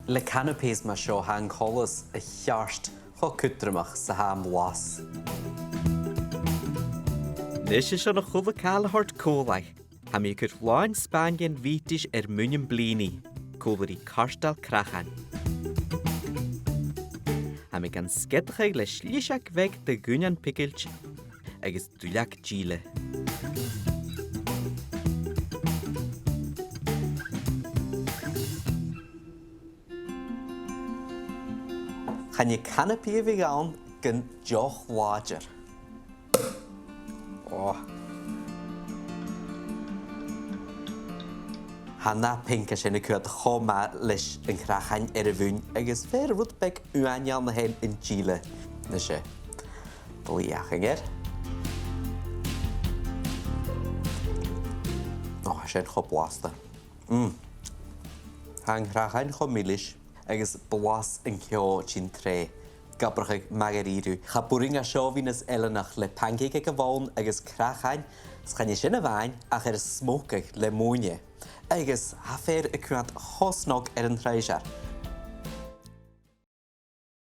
Le canapés ma seo hang cholas a chearst cho cutramach sa ham las. Nis is na chula cálahart cólaich. Ha mi gur láin Spanian vítis munum blini. Cólarí carstal crachan. Ha mi gan skedchaig le slíseach veg de gunyan pickilch agus dúleach díle. Chan je canapé vi gaan gan joch wager. Oh. Hanna pinka sin y cwyd choma leis yn crachan y fwn agos fer rwyd beg uanial na hen yn Chile. Nes e. Bliach ynghyr. Oh, sy'n cho blasta. Hang crachan cho milish agos blas yn cio chi'n tre. Gabrach ag magariru. Cha bwring a sio fi'n elenach le pancake ag y fawn agos crachan. Sgan i sy'n y fain ach smokig le mwynau. Agus ha fer y cwant hosnog yn rhaesiar.